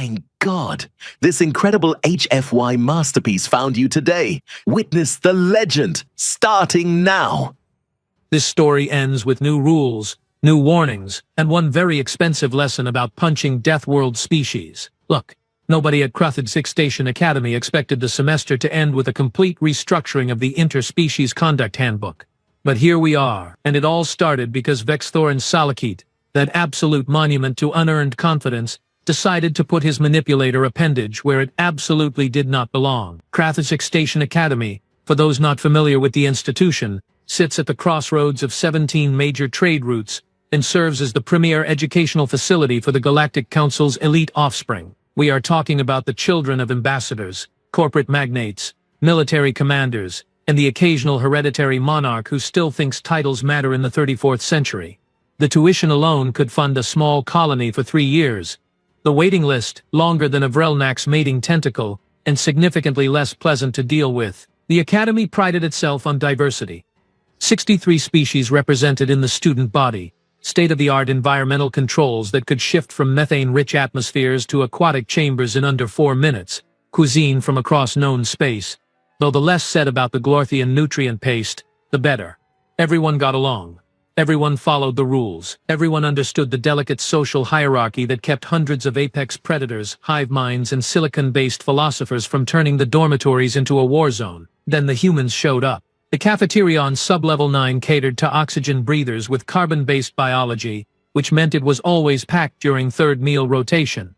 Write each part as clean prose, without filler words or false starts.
My God, this incredible HFY masterpiece found you today. Witness the legend, starting now. This story ends with new rules, new warnings, and one very expensive lesson about punching Deathworld species. Look, nobody at Cruthid 6 Station Academy expected the semester to end with a complete restructuring of the Interspecies Conduct Handbook. But here we are, and it all started because Vexthorin Salakit, that absolute monument to unearned confidence, decided to put his manipulator appendage where it absolutely did not belong. Cruthid 6 Station Academy, for those not familiar with the institution, sits at the crossroads of 17 major trade routes and serves as the premier educational facility for the Galactic Council's elite offspring. We are talking about the children of ambassadors, corporate magnates, military commanders, and the occasional hereditary monarch who still thinks titles matter in the 34th century. The tuition alone could fund a small colony for 3 years. The waiting list, longer than a Vrelnak's mating tentacle, and significantly less pleasant to deal with. The academy prided itself on diversity. 63 species represented in the student body, state-of-the-art environmental controls that could shift from methane-rich atmospheres to aquatic chambers in under 4 minutes, cuisine from across known space. Though the less said about the Glorthian nutrient paste, the better. Everyone got along. Everyone followed the rules. Everyone understood the delicate social hierarchy that kept hundreds of apex predators, hive minds, and silicon-based philosophers from turning the dormitories into a war zone. Then the humans showed up. The cafeteria on sub-level 9 catered to oxygen breathers with carbon-based biology, which meant it was always packed during third meal rotation.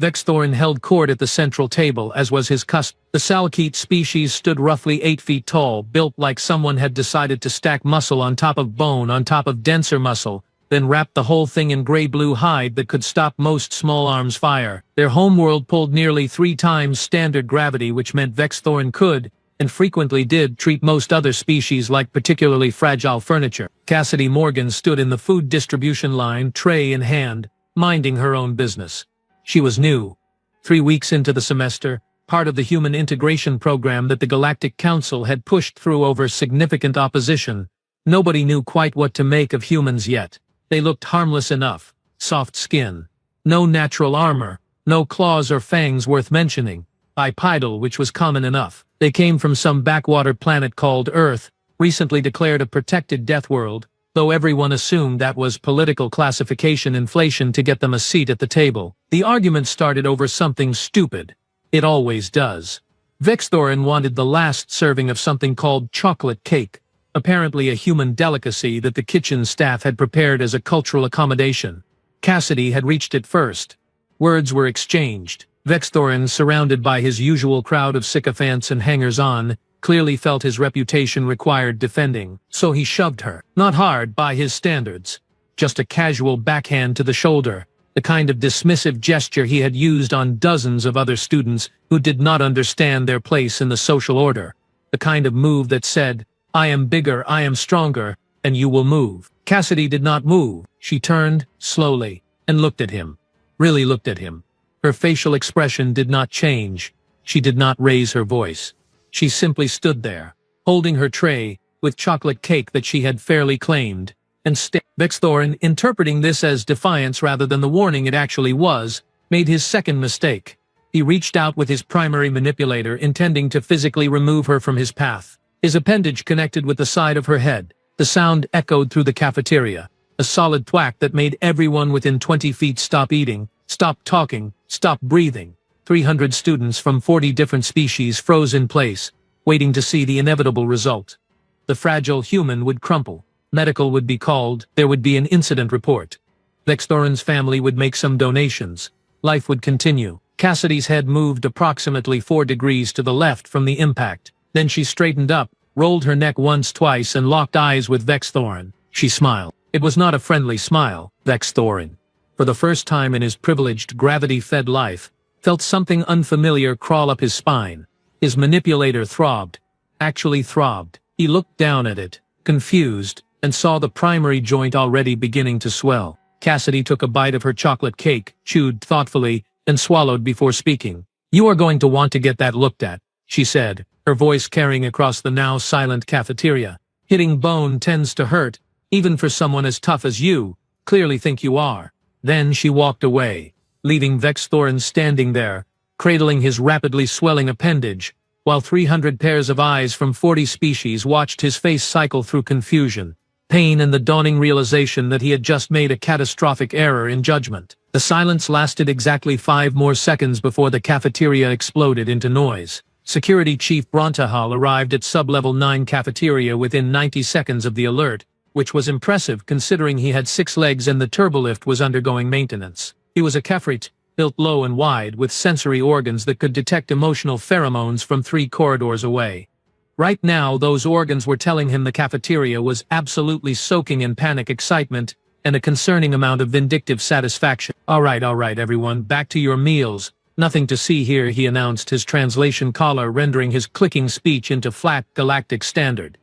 Vexthorin held court at the central table, as was his custom. The Salakit species stood roughly 8 feet tall, built like someone had decided to stack muscle on top of bone on top of denser muscle, then wrapped the whole thing in gray-blue hide that could stop most small arms fire. Their homeworld pulled nearly 3 times standard gravity, which meant Vexthorin could, and frequently did, treat most other species like particularly fragile furniture. Cassidy Morgan stood in the food distribution line, tray in hand, minding her own business. She was new. 3 weeks into the semester, part of the human integration program that the Galactic Council had pushed through over significant opposition. Nobody knew quite what to make of humans yet. They looked harmless enough. Soft skin. No natural armor. No claws or fangs worth mentioning. Bipedal, which was common enough. They came from some backwater planet called Earth, recently declared a protected death world, though everyone assumed that was political classification inflation to get them a seat at the table. The argument started over something stupid. It always does. Vexthorin wanted the last serving of something called chocolate cake, apparently a human delicacy that the kitchen staff had prepared as a cultural accommodation. Cassidy had reached it first. Words were exchanged. Vexthorin, surrounded by his usual crowd of sycophants and hangers-on, clearly felt his reputation required defending, so he shoved her. Not hard by his standards. Just a casual backhand to the shoulder, the kind of dismissive gesture he had used on dozens of other students who did not understand their place in the social order. The kind of move that said, "I am bigger, I am stronger, and you will move." Cassidy did not move. She turned, slowly, and looked at him. Really looked at him. Her facial expression did not change. She did not raise her voice. She simply stood there, holding her tray, with chocolate cake that she had fairly claimed, and Vexthorin, interpreting this as defiance rather than the warning it actually was, made his second mistake. He reached out with his primary manipulator, intending to physically remove her from his path. His appendage connected with the side of her head. The sound echoed through the cafeteria, a solid thwack that made everyone within 20 feet stop eating, stop talking, stop breathing. 300 students from 40 different species froze in place, waiting to see the inevitable result. The fragile human would crumple. Medical would be called. There would be an incident report. Vexthorin's family would make some donations. Life would continue. Cassidy's head moved approximately 4 degrees to the left from the impact. Then she straightened up, rolled her neck once, twice, and locked eyes with Vexthorin. She smiled. It was not a friendly smile. Vexthorin, for the first time in his privileged, gravity-fed life, felt something unfamiliar crawl up his spine. His manipulator throbbed. Actually throbbed. He looked down at it, confused, and saw the primary joint already beginning to swell. Cassidy took a bite of her chocolate cake, chewed thoughtfully, and swallowed before speaking. "You are going to want to get that looked at," she said, her voice carrying across the now silent cafeteria. "Hitting bone tends to hurt, even for someone as tough as you. Clearly think you are." Then she walked away. leaving Vex Thorin standing there, cradling his rapidly swelling appendage, while 300 pairs of eyes from 40 species watched his face cycle through confusion, pain and the dawning realization that he had just made a catastrophic error in judgment. The silence lasted exactly 5 more seconds before the cafeteria exploded into noise. Security Chief Brontahal arrived at Sub-Level 9 cafeteria within 90 seconds of the alert, which was impressive considering he had 6 legs and the turbolift was undergoing maintenance. He was a Kefrit, built low and wide, with sensory organs that could detect emotional pheromones from 3 corridors away. Right now, those organs were telling him the cafeteria was absolutely soaking in panic excitement and a concerning amount of vindictive satisfaction. All right, everyone, back to your meals. Nothing to see here, he announced, his translation collar rendering his clicking speech into flat galactic standard.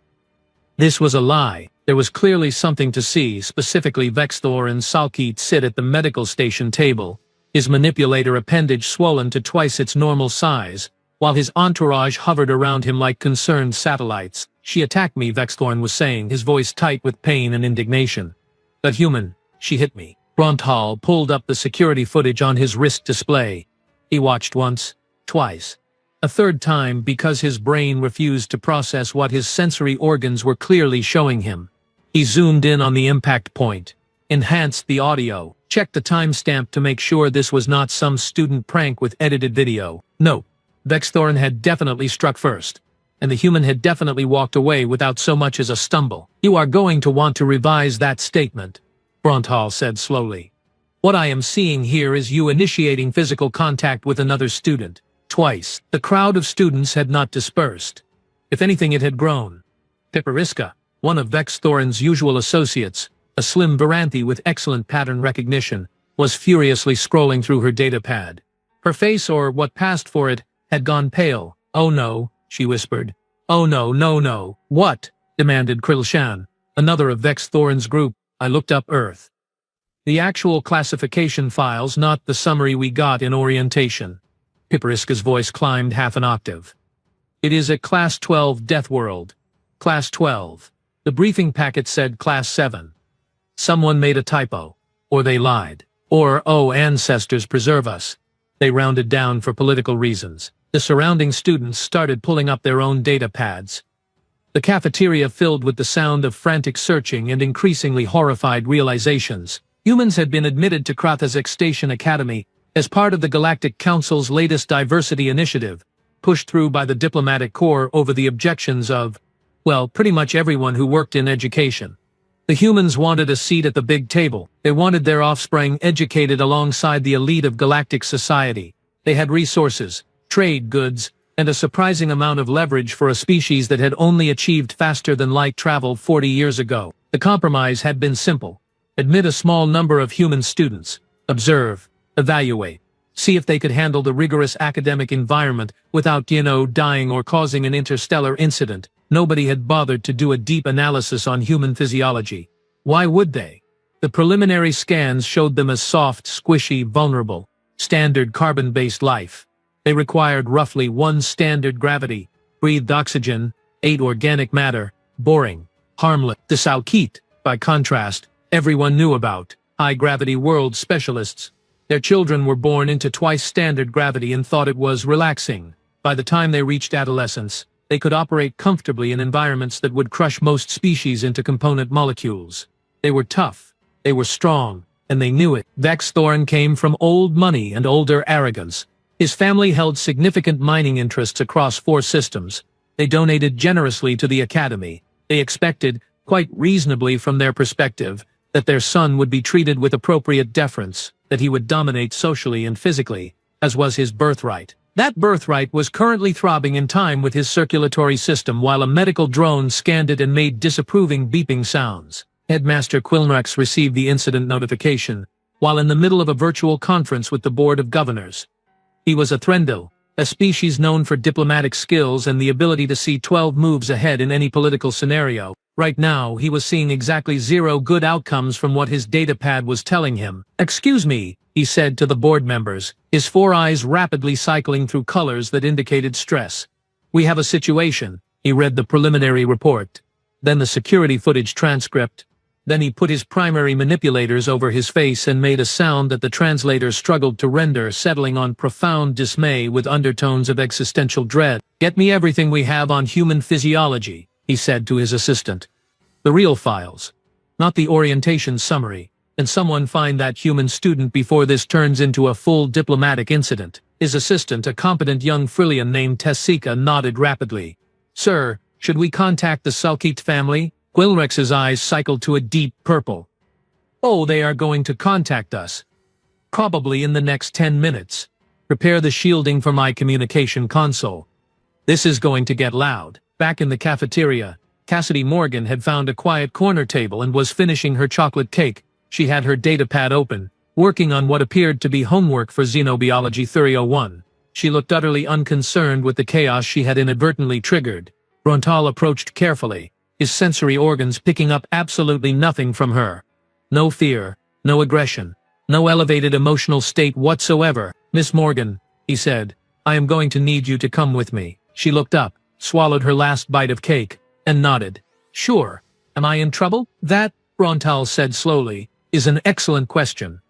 This was a lie. There was clearly something to see, specifically Vexthor and Salkeet sit at the medical station table, his manipulator appendage swollen to twice its normal size, while his entourage hovered around him like concerned satellites. She attacked me, Vexthorn was saying, his voice tight with pain and indignation. But human, she hit me. Bronthal pulled up the security footage on his wrist display. He watched once, twice, a third time because his brain refused to process what his sensory organs were clearly showing him. He zoomed in on the impact point, enhanced the audio, checked the timestamp to make sure this was not some student prank with edited video. No, Vexthorn had definitely struck first, and the human had definitely walked away without so much as a stumble. You are going to want to revise that statement, Bronthal said slowly. What I am seeing here is you initiating physical contact with another student. Twice. The crowd of students had not dispersed. If anything, it had grown. Pipariska, one of Vexthorn's usual associates, a slim Varanthi with excellent pattern recognition, was furiously scrolling through her datapad. Her face, or what passed for it, had gone pale. Oh no, she whispered. Oh no. What? Demanded Krilshan, another of Vexthorn's group. I looked up Earth. The actual classification files, not the summary we got in orientation. Pipariska's voice climbed half an octave. It is a Class 12 Deathworld. Class 12. The briefing packet said Class 7. Someone made a typo. Or they lied. Or, oh, ancestors preserve us. They rounded down for political reasons. The surrounding students started pulling up their own data pads. The cafeteria filled with the sound of frantic searching and increasingly horrified realizations. Humans had been admitted to Krathazek Station Academy as part of the Galactic Council's latest diversity initiative, pushed through by the diplomatic corps over the objections of, well, pretty much everyone who worked in education. The humans wanted a seat at the big table. They wanted their offspring educated alongside the elite of galactic society. They had resources, trade goods, and a surprising amount of leverage for a species that had only achieved faster-than-light travel 40 years ago. The compromise had been simple. Admit a small number of human students, observe, evaluate, see if they could handle the rigorous academic environment without, dying or causing an interstellar incident. Nobody had bothered to do a deep analysis on human physiology. Why would they? The preliminary scans showed them as soft, squishy, vulnerable, standard carbon-based life. They required roughly 1 standard gravity, breathed oxygen, 8 organic matter, boring, harmless. The Salkeet, by contrast, everyone knew about, high-gravity world specialists. Their children were born into twice standard gravity and thought it was relaxing. By the time they reached adolescence, they could operate comfortably in environments that would crush most species into component molecules. They were tough, they were strong, and they knew it. Vexthorn came from old money and older arrogance. His family held significant mining interests across 4 systems. They donated generously to the academy. They expected, quite reasonably from their perspective, that their son would be treated with appropriate deference, that he would dominate socially and physically, as was his birthright. That birthright was currently throbbing in time with his circulatory system while a medical drone scanned it and made disapproving beeping sounds. Headmaster Quilnrex received the incident notification, while in the middle of a virtual conference with the Board of Governors. He was a Threndil, a species known for diplomatic skills and the ability to see 12 moves ahead in any political scenario. Right now, he was seeing exactly 0 good outcomes from what his datapad was telling him. Excuse me, he said to the board members, his 4 eyes rapidly cycling through colors that indicated stress. We have a situation. He read the preliminary report, then the security footage transcript, Then he put his primary manipulators over his face and made a sound that the translator struggled to render, settling on profound dismay with undertones of existential dread. "Get me everything we have on human physiology," he said to his assistant. "The real files. Not the orientation summary. And someone find that human student before this turns into a full diplomatic incident." His assistant, a competent young Frillian named Tessica, nodded rapidly. "Sir, should we contact the Salkit family?" Gwilrex's eyes cycled to a deep purple. "Oh, they are going to contact us. Probably in the next 10 minutes. Prepare the shielding for my communication console. This is going to get loud." Back in the cafeteria, Cassidy Morgan had found a quiet corner table and was finishing her chocolate cake. She had her datapad open, working on what appeared to be homework for Xenobiology 301. She looked utterly unconcerned with the chaos she had inadvertently triggered. Brontal approached carefully, his sensory organs picking up absolutely nothing from her. No fear, no aggression, no elevated emotional state whatsoever. "Miss Morgan," he said, "I am going to need you to come with me." She looked up, swallowed her last bite of cake, and nodded. "Sure. Am I in trouble?" "That," Brontal said slowly, "is an excellent question.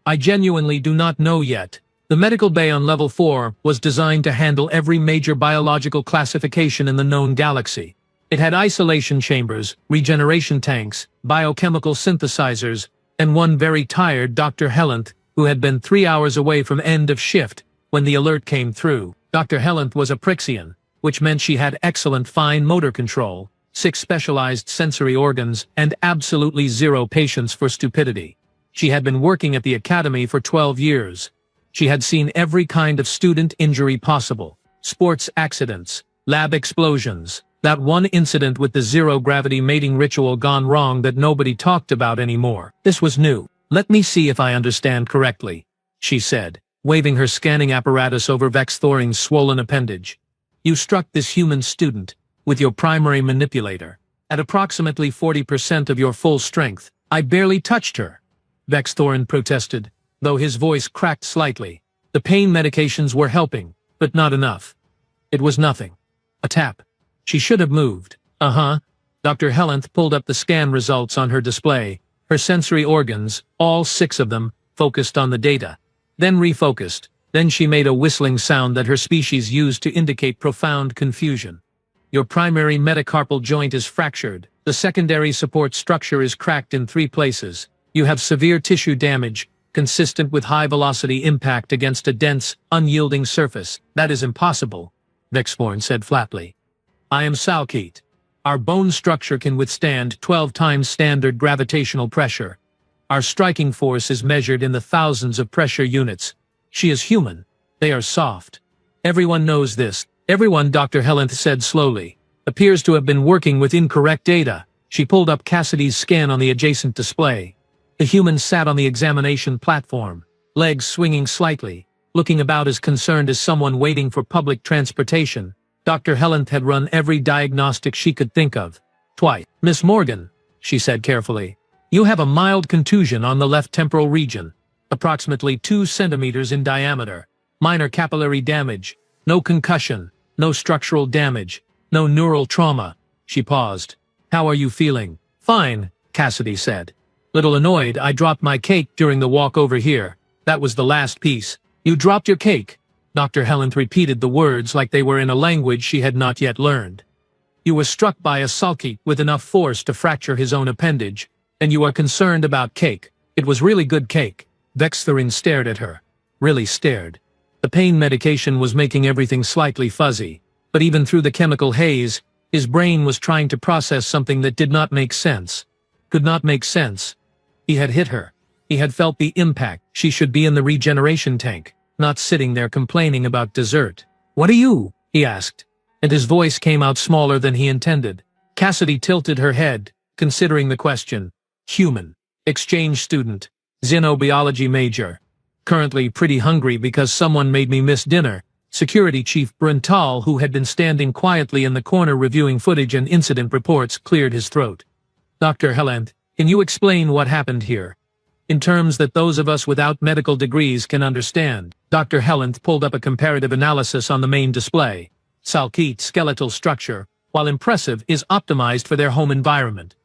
I genuinely do not know yet. The medical bay on level 4 was designed to handle every major biological classification in the known galaxy. It had isolation chambers, regeneration tanks, biochemical synthesizers, and one very tired Dr. Hellanth, who had been 3 hours away from end of shift when the alert came through. Dr. Hellanth was a Prixian, which meant she had excellent fine motor control, 6 specialized sensory organs, and absolutely zero patience for stupidity. She had been working at the academy for 12 years. She had seen every kind of student injury possible: sports accidents, lab explosions, that one incident with the zero-gravity mating ritual gone wrong that nobody talked about anymore. This was new. "Let me see if I understand correctly," she said, waving her scanning apparatus over Vexthorin's swollen appendage. "You struck this human student with your primary manipulator at approximately 40% of your full strength." "I barely touched her," Vexthorin protested, though his voice cracked slightly. "The pain medications were helping, but not enough. It was nothing. A tap. She should have moved." "Uh-huh." Dr. Hellanth pulled up the scan results on her display. Her sensory organs, all 6 of them, focused on the data. Then refocused. Then she made a whistling sound that her species used to indicate profound confusion. "Your primary metacarpal joint is fractured. The secondary support structure is cracked in 3 places. You have severe tissue damage, consistent with high-velocity impact against a dense, unyielding surface." "That is impossible," Vexthorn said flatly. "I am Salkit. Our bone structure can withstand 12 times standard gravitational pressure. Our striking force is measured in the thousands of pressure units. She is human. They are soft. Everyone knows this." "Everyone," Dr. Hellanth said slowly, "appears to have been working with incorrect data." She pulled up Cassidy's scan on the adjacent display. The human sat on the examination platform, legs swinging slightly, looking about as concerned as someone waiting for public transportation. Dr. Hellanth had run every diagnostic she could think of. "Twice." "Miss Morgan," she said carefully, "you have a mild contusion on the left temporal region, approximately 2 centimeters in diameter. Minor capillary damage. No concussion, no structural damage, no neural trauma." She paused. "How are you feeling?" "Fine," Cassidy said. "Little annoyed I dropped my cake during the walk over here. That was the last piece." "You dropped your cake?" Dr. Hellanth repeated the words like they were in a language she had not yet learned. "You were struck by a Salkit with enough force to fracture his own appendage, and you are concerned about cake. It was really good cake." Vexthorin stared at her. Really stared. The pain medication was making everything slightly fuzzy, but even through the chemical haze, his brain was trying to process something that did not make sense. Could not make sense. He had hit her. He had felt the impact. She should be in the regeneration tank, not sitting there complaining about dessert. "What are you?" he asked, and his voice came out smaller than he intended. Cassidy tilted her head, considering the question. "Human. Exchange student. Xenobiology major. Currently pretty hungry because someone made me miss dinner." Security Chief Brontal, who had been standing quietly in the corner reviewing footage and incident reports, cleared his throat. "Dr. Hellanth, can you explain what happened here? In terms that those of us without medical degrees can understand." Dr. Hellanth pulled up a comparative analysis on the main display. Salkit skeletal structure, while impressive, is optimized for their home environment.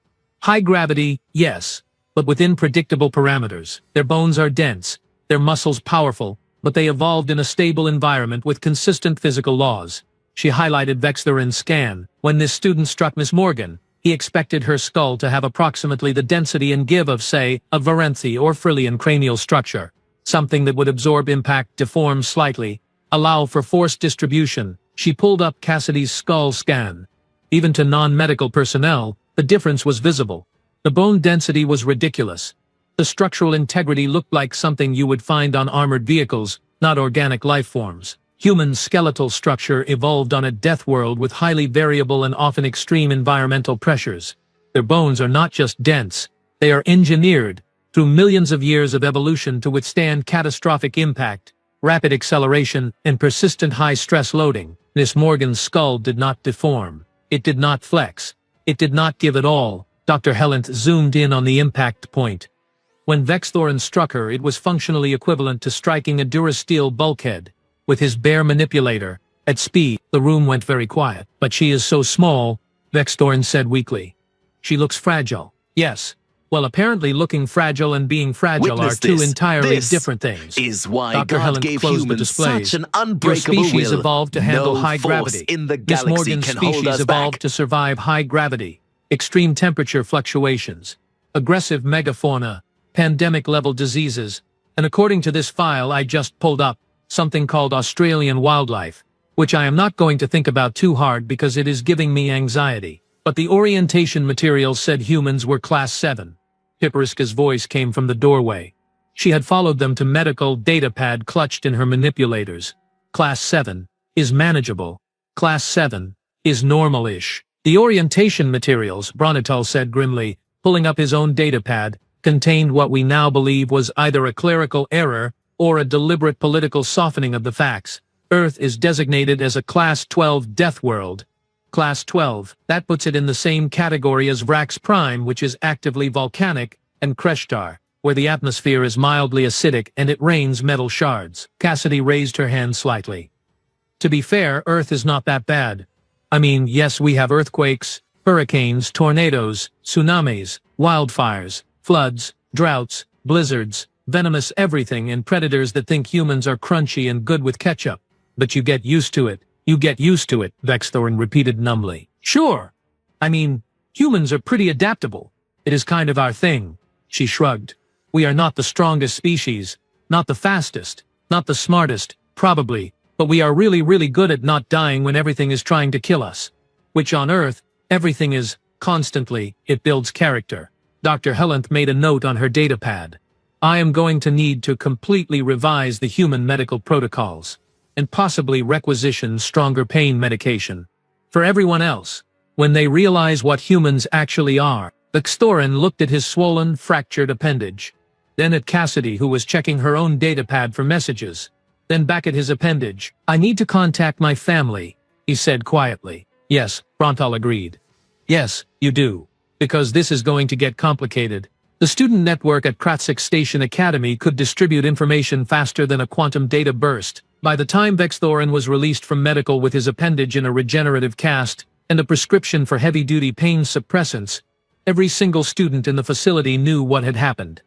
High gravity, yes, but within predictable parameters. Their bones are dense, their muscles powerful, but they evolved in a stable environment with consistent physical laws. She highlighted Vexthorin's scan. When this student struck Miss Morgan, he expected her skull to have approximately the density and give of, say, a Varanthi or Frillian cranial structure. Something that would absorb impact, deform slightly, allow for force distribution. She pulled up Cassidy's skull scan. Even to non-medical personnel, the difference was visible. The bone density was ridiculous. The structural integrity looked like something you would find on armored vehicles, not organic life forms. Human skeletal structure evolved on a death world with highly variable and often extreme environmental pressures. Their bones are not just dense, they are engineered through millions of years of evolution to withstand catastrophic impact, rapid acceleration, and persistent high-stress loading. Miss Morgan's skull did not deform. It did not flex. It did not give at all. Dr. Hellenth zoomed in on the impact point. When Vexthorin struck her, it was functionally equivalent to striking a Durasteel bulkhead. With his bare manipulator, at speed, the room went very quiet. But she is so small, Vexthorin said weakly. She looks fragile. Yes. Well, apparently looking fragile and being fragile Witness are two this. entirely This different things. Is why Dr. God Hellenth gave closed the humans displays. such an Your unbreakable species will. evolved to handle No high force gravity. in the Miss galaxy Morgan's can hold species us evolved back. to survive high gravity, extreme temperature fluctuations, aggressive megafauna, pandemic-level diseases, and according to this file I just pulled up, something called Australian wildlife, which I am not going to think about too hard because it is giving me anxiety. But the orientation materials said humans were Class 7. Pipperiska's voice came from the doorway. She had followed them to medical datapad clutched in her manipulators. Class 7 is manageable. Class 7 is normal-ish. The orientation materials, Bronital said grimly, pulling up his own datapad, contained what we now believe was either a clerical error or a deliberate political softening of the facts. Earth is designated as a Class 12 death world. Class 12, that puts it in the same category as Vrax Prime, which is actively volcanic, and Kreshtar, where the atmosphere is mildly acidic and it rains metal shards. Cassidy raised her hand slightly. To be fair, Earth is not that bad. I mean, yes, we have earthquakes, hurricanes, tornadoes, tsunamis, wildfires, floods, droughts, blizzards, venomous everything and predators that think humans are crunchy and good with ketchup. But you get used to it. You get used to it, Vexthorin repeated numbly. Sure. I mean, humans are pretty adaptable. It is kind of our thing. She shrugged. We are not the strongest species, not the fastest, not the smartest, probably, but we are really, really good at not dying when everything is trying to kill us. Which on Earth, everything is, constantly, it builds character. Dr. Hellenth made a note on her datapad. I am going to need to completely revise the human medical protocols, and possibly requisition stronger pain medication. For everyone else, when they realize what humans actually are. Vexthorin looked at his swollen, fractured appendage. Then at Cassidy, who was checking her own datapad for messages. Then back at his appendage. I need to contact my family, he said quietly. Yes, Brontal agreed. Yes, you do. Because this is going to get complicated. The student network at Kratzik Station Academy could distribute information faster than a quantum data burst. By the time Vexthorin was released from medical with his appendage in a regenerative cast and a prescription for heavy-duty pain suppressants, every single student in the facility knew what had happened.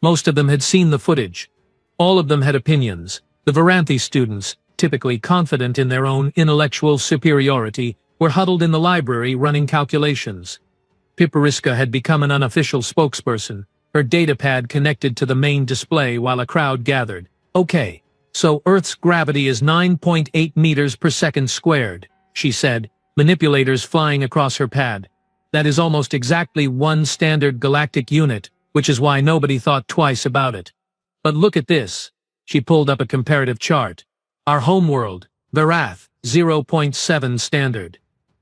Most of them had seen the footage. All of them had opinions. The Varanthi students, typically confident in their own intellectual superiority, were huddled in the library running calculations. Pipperiska had become an unofficial spokesperson, her datapad connected to the main display while a crowd gathered. Okay, so Earth's gravity is 9.8 meters per second squared, she said, manipulators flying across her pad. That is almost exactly one standard galactic unit, which is why nobody thought twice about it. But look at this. She pulled up a comparative chart. Our homeworld, Varath, 0.7 standard.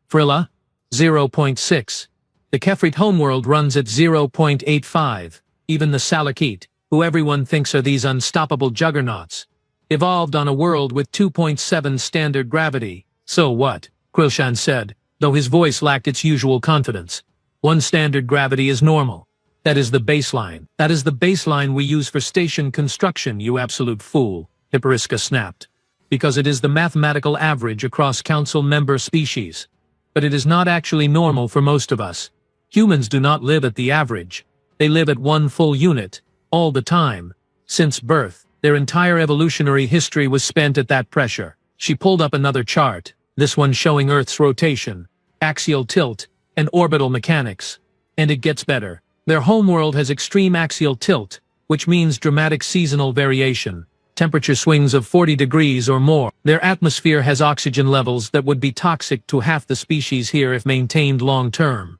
Frilla, 0.6. The Kefrit homeworld runs at 0.85. Even the Salakit, who everyone thinks are these unstoppable juggernauts, evolved on a world with 2.7 standard gravity. So what? Quilshan said, though his voice lacked its usual confidence. One standard gravity is normal. That is the baseline. That is the baseline we use for station construction, you absolute fool, Pipperiska snapped. Because it is the mathematical average across council member species. But it is not actually normal for most of us. Humans do not live at the average. They live at one full unit, all the time. Since birth, their entire evolutionary history was spent at that pressure. She pulled up another chart, this one showing Earth's rotation, axial tilt, and orbital mechanics. And it gets better. Their homeworld has extreme axial tilt, which means dramatic seasonal variation, temperature swings of 40 degrees or more. Their atmosphere has oxygen levels that would be toxic to half the species here if maintained long-term.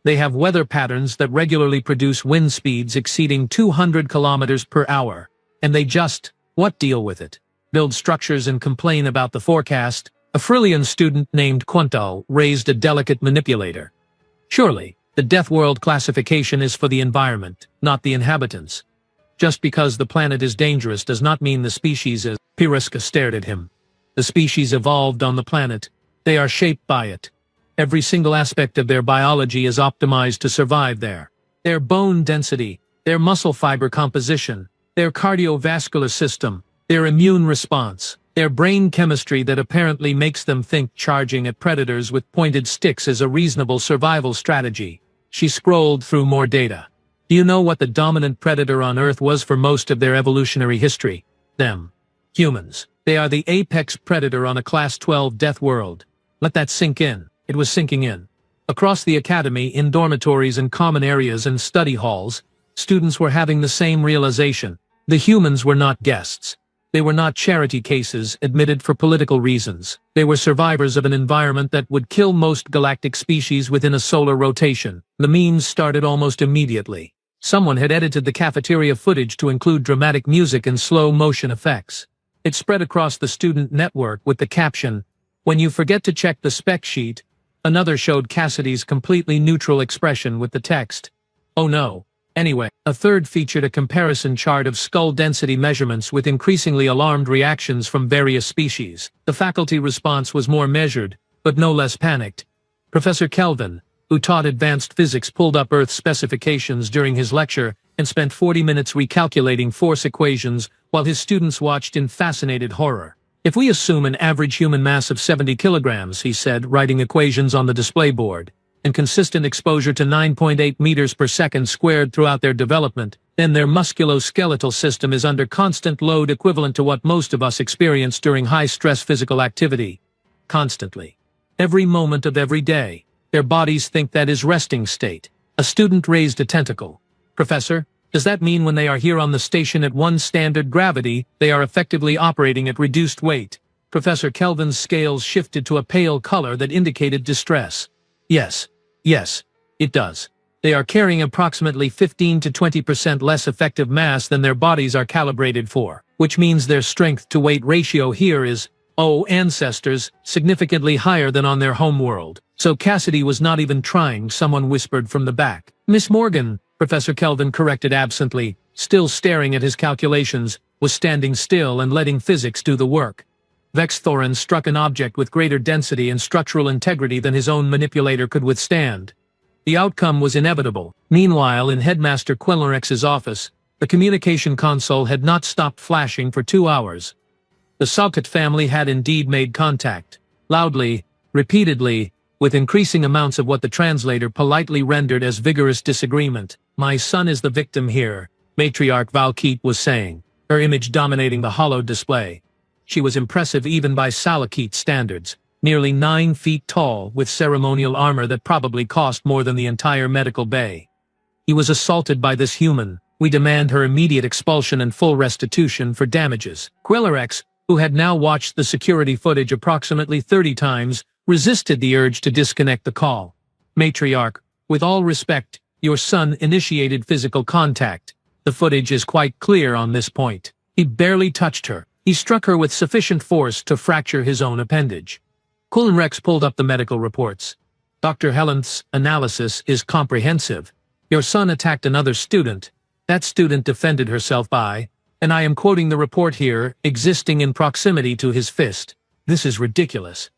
They have weather patterns that regularly produce wind speeds exceeding 200 kilometers per hour. And they just, deal with it? Build structures and complain about the forecast. A Frillian student named Quintal raised a delicate manipulator. Surely, the Deathworld classification is for the environment, not the inhabitants. Just because the planet is dangerous does not mean the species is. Piriska stared at him. The species evolved on the planet. They are shaped by it. Every single aspect of their biology is optimized to survive there. Their bone density, their muscle fiber composition, their cardiovascular system, their immune response, their brain chemistry that apparently makes them think charging at predators with pointed sticks is a reasonable survival strategy. She scrolled through more data. Do you know what the dominant predator on Earth was for most of their evolutionary history? Them. Humans. They are the apex predator on a Class 12 death world. Let that sink in. It was sinking in. Across the academy, in dormitories and common areas and study halls, students were having the same realization. The humans were not guests. They were not charity cases admitted for political reasons. They were survivors of an environment that would kill most galactic species within a solar rotation. The memes started almost immediately. Someone had edited the cafeteria footage to include dramatic music and slow-motion effects. It spread across the student network with the caption, "When you forget to check the spec sheet." Another showed Cassidy's completely neutral expression with the text, "Oh no." Anyway, a third featured a comparison chart of skull density measurements with increasingly alarmed reactions from various species. The faculty response was more measured, but no less panicked. Professor Kelvin, who taught advanced physics, pulled up Earth specifications during his lecture and spent 40 minutes recalculating force equations while his students watched in fascinated horror. "If we assume an average human mass of 70 kilograms, he said, writing equations on the display board, and consistent exposure to 9.8 meters per second squared throughout their development, then their musculoskeletal system is under constant load equivalent to what most of us experience during high-stress physical activity. Constantly. Every moment of every day. Their bodies think that is resting state." A student raised a tentacle. "Professor, does that mean when they are here on the station at 1 standard gravity, they are effectively operating at reduced weight?" Professor Kelvin's scales shifted to a pale color that indicated distress. Yes, it does. They are carrying approximately 15 to 20% less effective mass than their bodies are calibrated for, which means their strength-to-weight ratio here is, ancestors, significantly higher than on their home world. So Cassidy was not even trying, someone whispered from the back. "Miss Morgan," Professor Kelvin corrected absently, still staring at his calculations, was standing still and letting physics do the work. Vex Thorin struck an object with greater density and structural integrity than his own manipulator could withstand. The outcome was inevitable. Meanwhile, in Headmaster Quellerex's office, the communication console had not stopped flashing for 2 hours. The Salkut family had indeed made contact. Loudly, repeatedly, with increasing amounts of what the translator politely rendered as vigorous disagreement. "My son is the victim here," Matriarch Valkeet was saying, her image dominating the holo display. She was impressive even by Salakit standards, nearly 9 feet tall with ceremonial armor that probably cost more than the entire medical bay. "He was assaulted by this human. We demand her immediate expulsion and full restitution for damages." Quellerex, who had now watched the security footage approximately 30 times, resisted the urge to disconnect the call. "Matriarch, with all respect, your son initiated physical contact. The footage is quite clear on this point. He barely touched her. He struck her with sufficient force to fracture his own appendage." Quellerex pulled up the medical reports. "Dr. Helenth's analysis is comprehensive. Your son attacked another student. That student defended herself by, and I am quoting the report here, existing in proximity to his fist. This is ridiculous.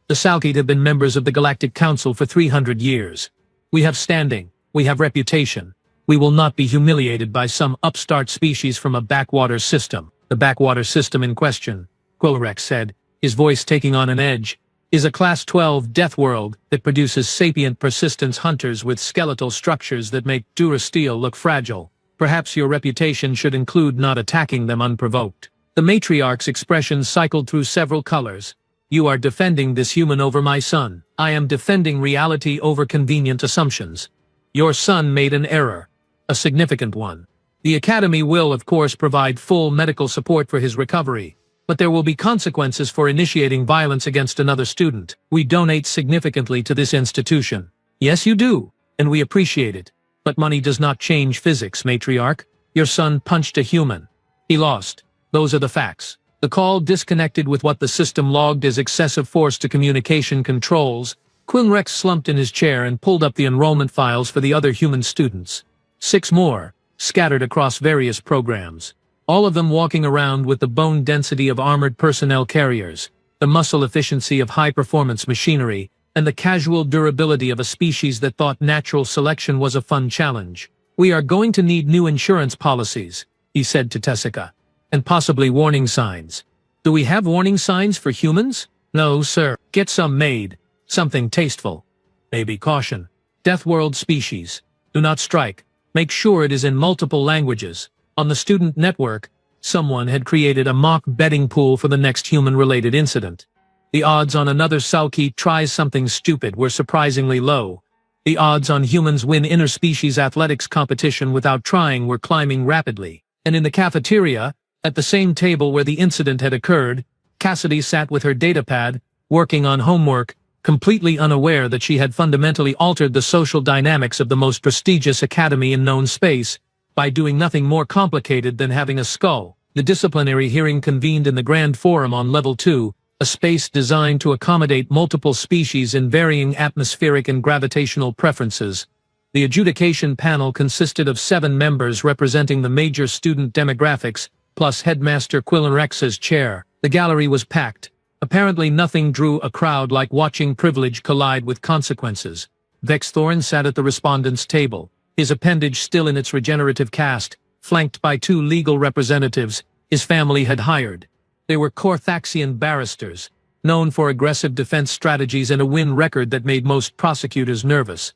The Salkut have been members of the Galactic Council for 300 years. We have standing. We have reputation. We will not be humiliated by some upstart species from a backwater system." "The backwater system in question," Quellerex said, his voice taking on an edge, is a Class 12 Deathworld that produces sapient persistence hunters with skeletal structures that make Durasteel look fragile. Perhaps your reputation should include not attacking them unprovoked. The matriarch's expression cycled through several colors. You are defending this human over my son. I am defending reality over convenient assumptions. Your son made an error. A significant one. The Academy will, of course, provide full medical support for his recovery. But there will be consequences for initiating violence against another student. We donate significantly to this institution. Yes, you do, and we appreciate it. But money does not change physics, matriarch. Your son punched a human. He lost. Those are the facts. The call disconnected with what the system logged as excessive force to communication controls. Quillenrex slumped in his chair and pulled up the enrollment files for the other human students. 6 more, scattered across various programs. All of them walking around with the bone density of armored personnel carriers, the muscle efficiency of high-performance machinery, and the casual durability of a species that thought natural selection was a fun challenge. We are going to need new insurance policies, he said to Tessica. And possibly warning signs. Do we have warning signs for humans? No, sir. Get some made. Something tasteful. Maybe caution. Deathworld species. Do not strike. Make sure it is in multiple languages. On the student network, someone had created a mock betting pool for the next human-related incident. The odds on another Salki tries something stupid were surprisingly low. The odds on humans win interspecies athletics competition without trying were climbing rapidly. And in the cafeteria, at the same table where the incident had occurred, Cassidy sat with her datapad, working on homework, completely unaware that she had fundamentally altered the social dynamics of the most prestigious academy in known space, by doing nothing more complicated than having a skull. The disciplinary hearing convened in the Grand Forum on Level 2, a space designed to accommodate multiple species in varying atmospheric and gravitational preferences. The adjudication panel consisted of 7 members representing the major student demographics, plus Headmaster Quillenrex's chair. The gallery was packed. Apparently nothing drew a crowd like watching privilege collide with consequences. Vexthorn sat at the respondents' table, his appendage still in its regenerative cast, flanked by 2 legal representatives his family had hired. They were Corthaxian barristers, known for aggressive defense strategies and a win record that made most prosecutors nervous.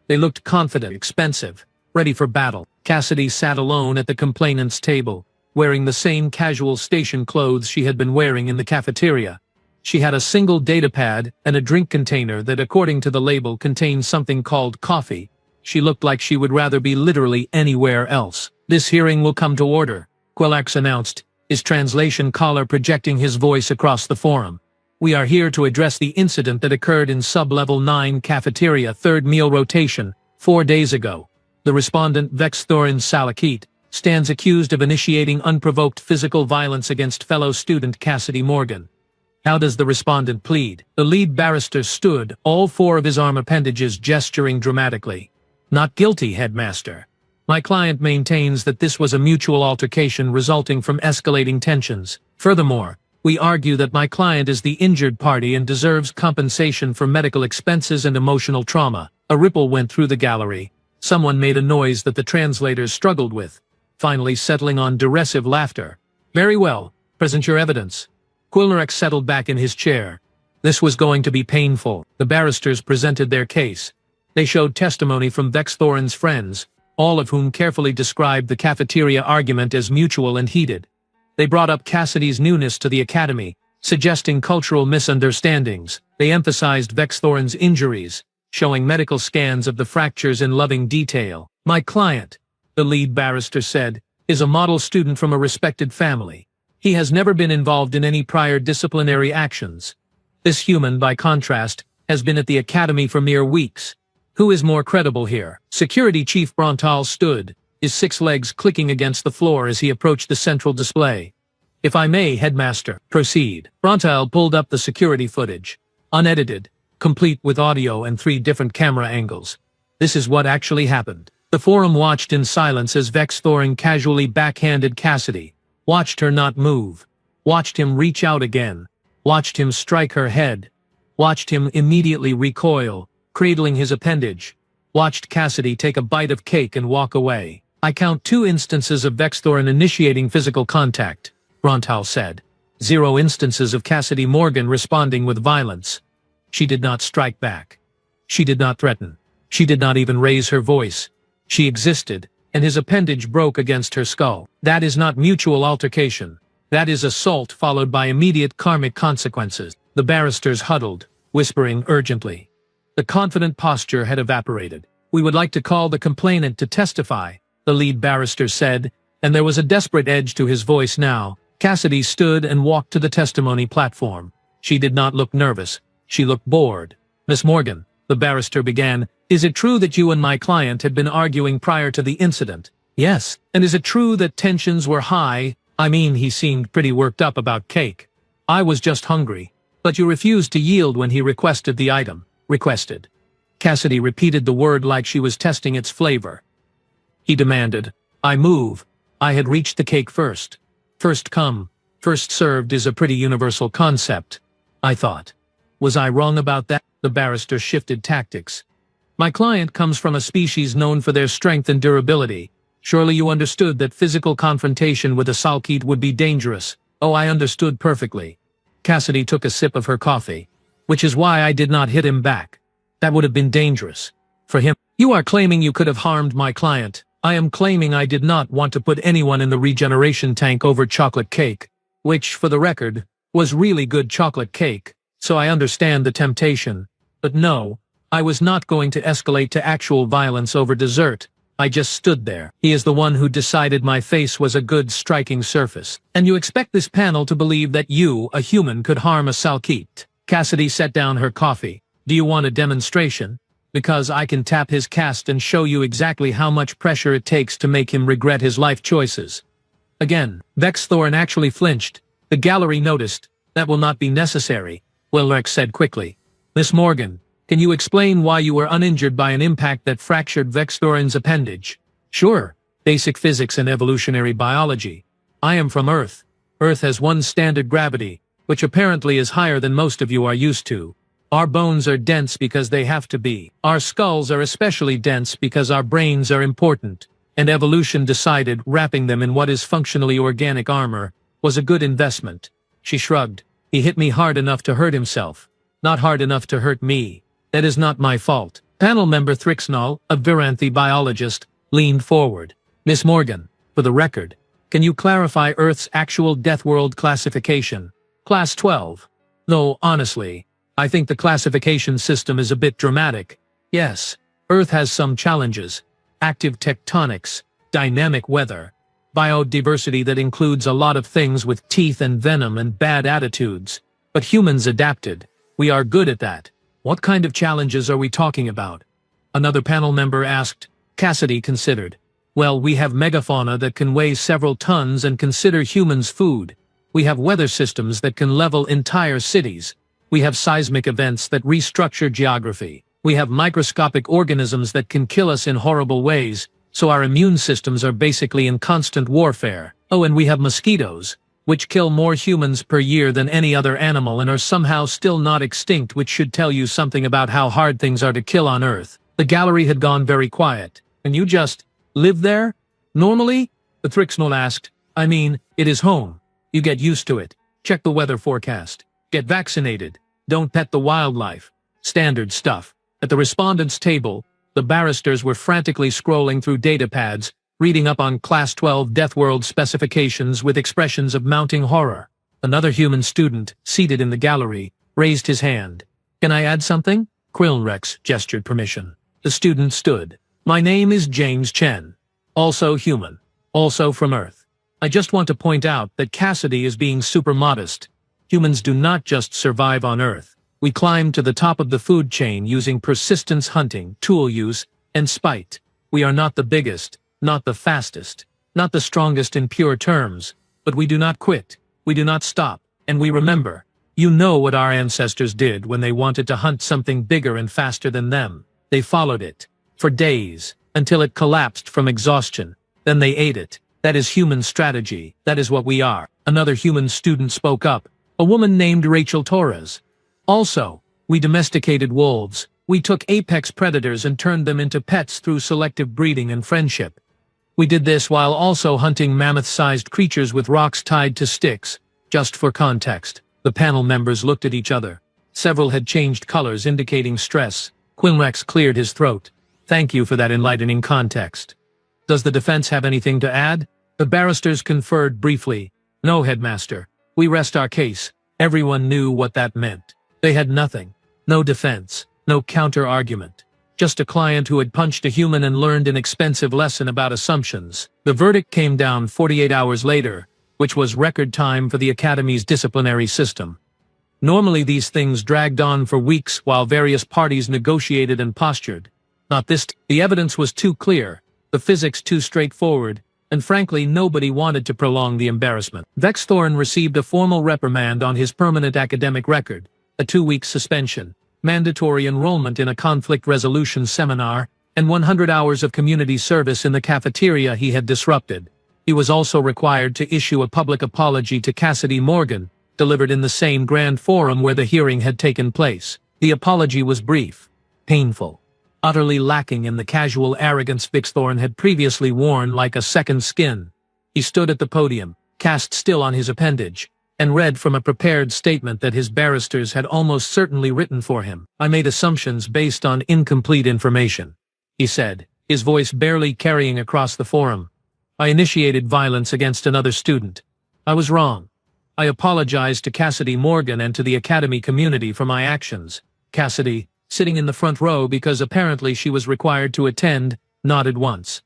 They looked confident, expensive, ready for battle. Cassidy sat alone at the complainant's table, wearing the same casual station clothes she had been wearing in the cafeteria. She had a single datapad and a drink container that, according to the label, contained something called coffee. She looked like she would rather be literally anywhere else. This hearing will come to order, Quillenrex announced, his translation collar projecting his voice across the forum. We are here to address the incident that occurred in Sub-Level 9 Cafeteria 3rd Meal Rotation, 4 days ago. The respondent, Vexthorn Salakit, stands accused of initiating unprovoked physical violence against fellow student Cassidy Morgan. How does the respondent plead? The lead barrister stood, all 4 of his arm appendages gesturing dramatically. Not guilty, Headmaster. My client maintains that this was a mutual altercation resulting from escalating tensions. Furthermore, we argue that my client is the injured party and deserves compensation for medical expenses and emotional trauma. A ripple went through the gallery. Someone made a noise that the translators struggled with, finally settling on derisive laughter. Very well, present your evidence. Quillenrex settled back in his chair. This was going to be painful. The barristers presented their case. They showed testimony from Vexthorn's friends, all of whom carefully described the cafeteria argument as mutual and heated. They brought up Cassidy's newness to the academy, suggesting cultural misunderstandings. They emphasized Vexthorn's injuries, showing medical scans of the fractures in loving detail. My client, the lead barrister said, is a model student from a respected family. He has never been involved in any prior disciplinary actions. This human, by contrast, has been at the academy for mere weeks. Who is more credible here? Security Chief Brontal stood, his 6 legs clicking against the floor as he approached the central display. If I may, Headmaster, proceed. Brontal pulled up the security footage, unedited, complete with audio and 3 different camera angles. This is what actually happened. The forum watched in silence as Vexthorn casually backhanded Cassidy, watched her not move, watched him reach out again, watched him strike her head, watched him immediately recoil, cradling his appendage, watched Cassidy take a bite of cake and walk away. I count 2 instances of Vexthorn initiating physical contact, Brontal said. 0 instances of Cassidy Morgan responding with violence. She did not strike back. She did not threaten. She did not even raise her voice. She existed, and his appendage broke against her skull. That is not mutual altercation. That is assault followed by immediate karmic consequences. The barristers huddled, whispering urgently. The confident posture had evaporated. "We would like to call the complainant to testify," the lead barrister said, and there was a desperate edge to his voice now. Cassidy stood and walked to the testimony platform. She did not look nervous. She looked bored. "Miss Morgan," the barrister began, "is it true that you and my client had been arguing prior to the incident?" "Yes." "And is it true that tensions were high? I mean, he seemed pretty worked up about cake." "I was just hungry." "But you refused to yield when he requested the item." "Requested." Cassidy repeated the word like she was testing its flavor. He demanded, "I move." I had reached the cake first. First come, first served is a pretty universal concept, I thought. Was I wrong about that? The barrister shifted tactics. "My client comes from a species known for their strength and durability. Surely you understood that physical confrontation with a Salkite would be dangerous." "Oh, I understood perfectly." Cassidy took a sip of her coffee. "Which is why I did not hit him back. That would have been dangerous. For him. You are claiming you could have harmed my client. I am claiming I did not want to put anyone in the regeneration tank over chocolate cake. Which, for the record, was really good chocolate cake, so I understand the temptation. But no, I was not going to escalate to actual violence over dessert. I just stood there. He is the one who decided my face was a good striking surface. And you expect this panel to believe that you, a human, could harm a Salkite?" Cassidy set down her coffee. "Do you want a demonstration? Because I can tap his cast and show you exactly how much pressure it takes to make him regret his life choices." Again, Vexthorn actually flinched. The gallery noticed. "That will not be necessary," Wilrex said quickly. "Miss Morgan, can you explain why you were uninjured by an impact that fractured Vexthorn's appendage?" "Sure. Basic physics and evolutionary biology. I am from Earth. Earth has one standard gravity, which apparently is higher than most of you are used to. Our bones are dense because they have to be. Our skulls are especially dense because our brains are important. And evolution decided wrapping them in what is functionally organic armor was a good investment." She shrugged. "He hit me hard enough to hurt himself. Not hard enough to hurt me. That is not my fault." Panel member Thrixnall, a Viranthi biologist, leaned forward. "Miss Morgan, for the record, can you clarify Earth's actual Deathworld classification? Class 12. Though, honestly, I think the classification system is a bit dramatic. Yes, Earth has some challenges. Active tectonics, dynamic weather, biodiversity that includes a lot of things with teeth and venom and bad attitudes. But humans adapted. We are good at that. What kind of challenges are we talking about?" Another panel member asked. Cassidy considered. "Well, we have megafauna that can weigh several tons and consider humans food. We have weather systems that can level entire cities. We have seismic events that restructure geography. We have microscopic organisms that can kill us in horrible ways, so our immune systems are basically in constant warfare. Oh, and we have mosquitoes, which kill more humans per year than any other animal and are somehow still not extinct, which should tell you something about how hard things are to kill on Earth." The gallery had gone very quiet. "And you just live there? Normally?" the Thrixnall asked. "I mean, it is home. You get used to it. Check the weather forecast. Get vaccinated. Don't pet the wildlife. Standard stuff." At the respondents' table, the barristers were frantically scrolling through datapads, reading up on Class 12 Deathworld specifications with expressions of mounting horror. Another human student, seated in the gallery, raised his hand. "Can I add something?" Quilnrex gestured permission. The student stood. "My name is James Chen. Also human. Also from Earth. I just want to point out that Cassidy is being super modest. Humans do not just survive on Earth. We climb to the top of the food chain using persistence hunting, tool use, and spite. We are not the biggest, not the fastest, not the strongest in pure terms, but we do not quit, we do not stop, and we remember. You know what our ancestors did when they wanted to hunt something bigger and faster than them. They followed it, for days, until it collapsed from exhaustion. Then they ate it. That is human strategy. That is what we are." Another human student spoke up. A woman named Rachel Torres. "Also, we domesticated wolves. We took apex predators and turned them into pets through selective breeding and friendship. We did this while also hunting mammoth-sized creatures with rocks tied to sticks. Just for context." The panel members looked at each other. Several had changed colors, indicating stress. Quinlex cleared his throat. Thank you for that enlightening context. Does the defense have anything to add? The barristers conferred briefly. No, Headmaster. We rest our case. Everyone knew what that meant. They had nothing. No defense. No counter-argument. Just a client who had punched a human and learned an expensive lesson about assumptions. The verdict came down 48 hours later, which was record time for the Academy's disciplinary system. Normally these things dragged on for weeks while various parties negotiated and postured. Not this time. The evidence was too clear, the physics too straightforward, and frankly nobody wanted to prolong the embarrassment. Vexthorn received a formal reprimand on his permanent academic record, a 2-week suspension, mandatory enrollment in a conflict resolution seminar, and 100 hours of community service in the cafeteria he had disrupted. He was also required to issue a public apology to Cassidy Morgan, delivered in the same grand forum where the hearing had taken place. The apology was brief, painful, utterly lacking in the casual arrogance Vexthorn had previously worn like a second skin. He stood at the podium, cast still on his appendage, and read from a prepared statement that his barristers had almost certainly written for him. I made assumptions based on incomplete information, he said, his voice barely carrying across the forum. I initiated violence against another student. I was wrong. I apologized to Cassidy Morgan and to the Academy community for my actions. Cassidy, sitting in the front row because apparently she was required to attend, nodded once.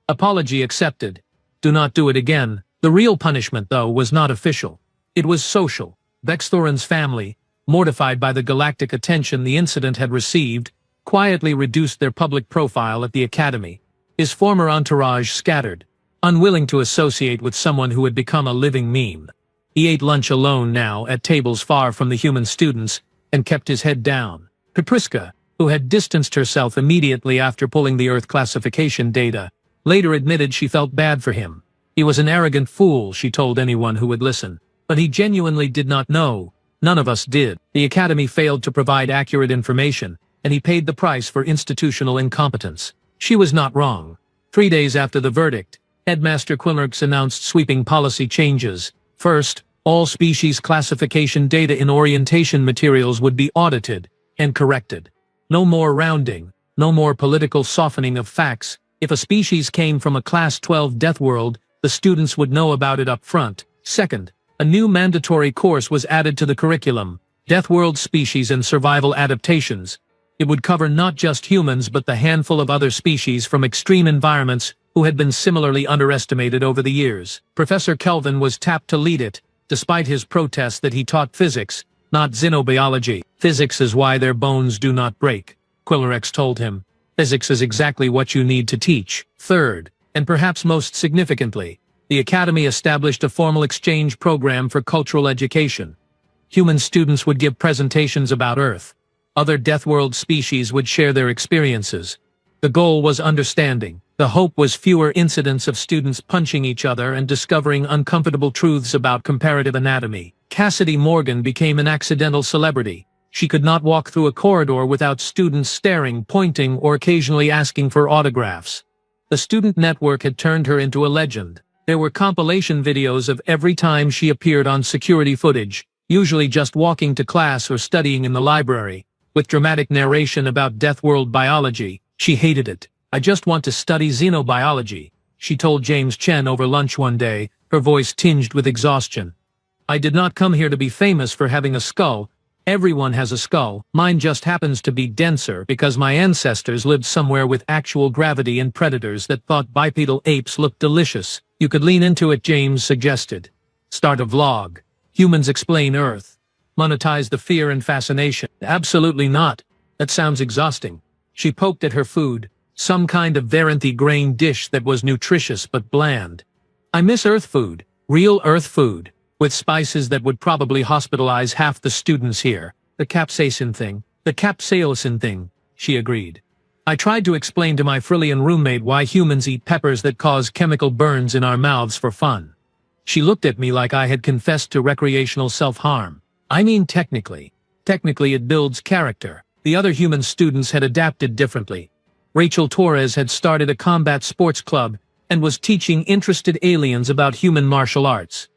Apology accepted. Do not do it again. The real punishment, though, was not official. It was social. Vexthorn's family, mortified by the galactic attention the incident had received, quietly reduced their public profile at the Academy. His former entourage scattered, unwilling to associate with someone who had become a living meme. He ate lunch alone now, at tables far from the human students, and kept his head down. Papriska, who had distanced herself immediately after pulling the Earth classification data, later admitted she felt bad for him. He was an arrogant fool, she told anyone who would listen. But he genuinely did not know. None of us did. The Academy failed to provide accurate information, and he paid the price for institutional incompetence. She was not wrong. 3 days after the verdict, Headmaster Quinlerx announced sweeping policy changes. First, all species classification data in orientation materials would be audited and corrected. No more rounding, no more political softening of facts. If a species came from a Class 12 Deathworld, the students would know about it up front. Second, a new mandatory course was added to the curriculum, Deathworld Species and Survival Adaptations. It would cover not just humans but the handful of other species from extreme environments who had been similarly underestimated over the years. Professor Kelvin was tapped to lead it, despite his protest that he taught physics, not xenobiology. Physics is why their bones do not break, Quinlerx told him. Physics is exactly what you need to teach. Third, and perhaps most significantly, the Academy established a formal exchange program for cultural education. Human students would give presentations about Earth. Other Deathworld species would share their experiences. The goal was understanding. The hope was fewer incidents of students punching each other and discovering uncomfortable truths about comparative anatomy. Cassidy Morgan became an accidental celebrity. She could not walk through a corridor without students staring, pointing, or occasionally asking for autographs. The student network had turned her into a legend. There were compilation videos of every time she appeared on security footage, usually just walking to class or studying in the library, with dramatic narration about Deathworld biology. She hated it. I just want to study xenobiology, she told James Chen over lunch one day, her voice tinged with exhaustion. I did not come here to be famous for having a skull. Everyone has a skull. Mine just happens to be denser because my ancestors lived somewhere with actual gravity and predators that thought bipedal apes looked delicious. You could lean into it, James suggested. Start a vlog. Humans explain Earth. Monetize the fear and fascination. Absolutely not. That sounds exhausting. She poked at her food, some kind of Varanthi grain dish that was nutritious but bland. I miss Earth food, real Earth food, with spices that would probably hospitalize half the students here. The capsaicin thing, she agreed. I tried to explain to my Frillian roommate why humans eat peppers that cause chemical burns in our mouths for fun. She looked at me like I had confessed to recreational self-harm. I mean technically it builds character. The other human students had adapted differently. Rachel Torres had started a combat sports club and was teaching interested aliens about human martial arts.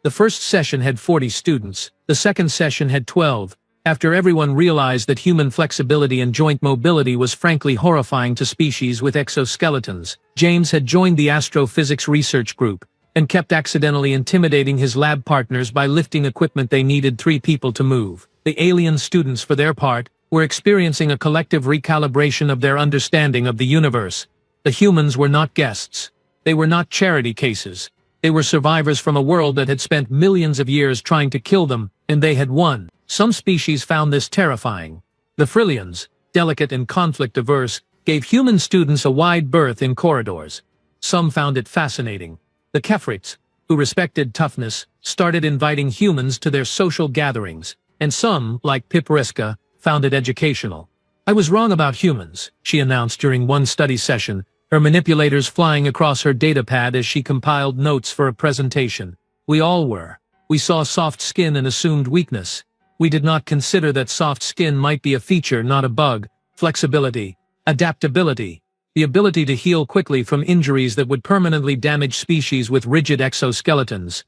The first session had 40 students, the second session had 12, After everyone realized that human flexibility and joint mobility was frankly horrifying to species with exoskeletons, James had joined the astrophysics research group and kept accidentally intimidating his lab partners by lifting equipment they needed 3 people to move. The alien students, for their part, were experiencing a collective recalibration of their understanding of the universe. The humans were not guests. They were not charity cases. They were survivors from a world that had spent millions of years trying to kill them, and they had won. Some species found this terrifying. The Frillians, delicate and conflict-averse, gave human students a wide berth in corridors. Some found it fascinating. The Kefrits, who respected toughness, started inviting humans to their social gatherings, and some, like Pipriska, found it educational. "I was wrong about humans," she announced during one study session, her manipulators flying across her datapad as she compiled notes for a presentation. "We all were. We saw soft skin and assumed weakness. We did not consider that soft skin might be a feature, not a bug. Flexibility, adaptability, the ability to heal quickly from injuries that would permanently damage species with rigid exoskeletons."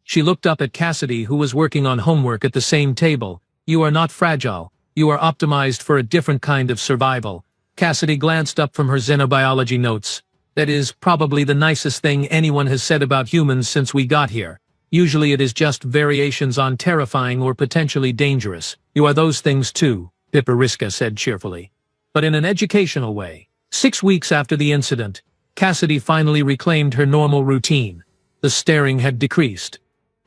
She looked up at Cassidy, who was working on homework at the same table. "You are not fragile. You are optimized for a different kind of survival." Cassidy glanced up from her xenobiology notes. "That is probably the nicest thing anyone has said about humans since we got here. Usually it is just variations on terrifying or potentially dangerous." "You are those things too," Pipriska said cheerfully. But in an educational way. 6 weeks after the incident, Cassidy finally reclaimed her normal routine. The staring had decreased.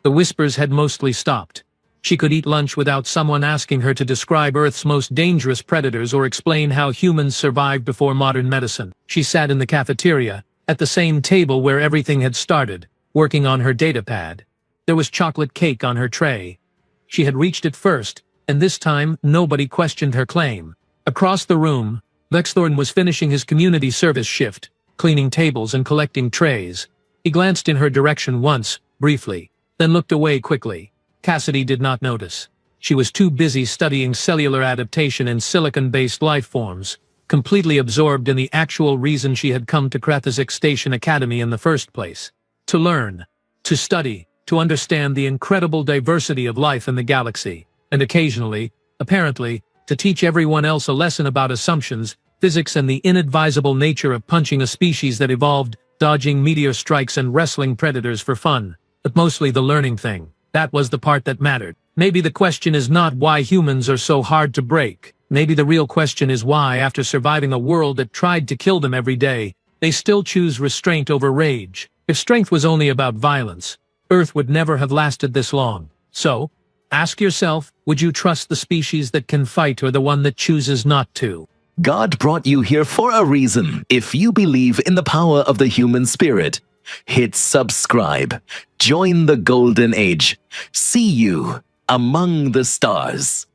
The whispers had mostly stopped. She could eat lunch without someone asking her to describe Earth's most dangerous predators or explain how humans survived before modern medicine. She sat in the cafeteria, at the same table where everything had started, working on her datapad. There was chocolate cake on her tray. She had reached it first, and this time nobody questioned her claim. Across the room, Lexthorn was finishing his community service shift, cleaning tables and collecting trays. He glanced in her direction once, briefly, then looked away quickly. Cassidy did not notice. She was too busy studying cellular adaptation in silicon-based life forms, completely absorbed in the actual reason she had come to Krathazik Station Academy in the first place. To learn, to study, to understand the incredible diversity of life in the galaxy, and occasionally, apparently, to teach everyone else a lesson about assumptions, physics and the inadvisable nature of punching a species that evolved, dodging meteor strikes and wrestling predators for fun. But mostly the learning thing. That was the part that mattered. Maybe the question is not why humans are so hard to break. Maybe the real question is why, after surviving a world that tried to kill them every day, they still choose restraint over rage. If strength was only about violence, Earth would never have lasted this long. So, ask yourself, would you trust the species that can fight or the one that chooses not to? God brought you here for a reason. If you believe in the power of the human spirit, hit subscribe. Join the golden age. See you among the stars.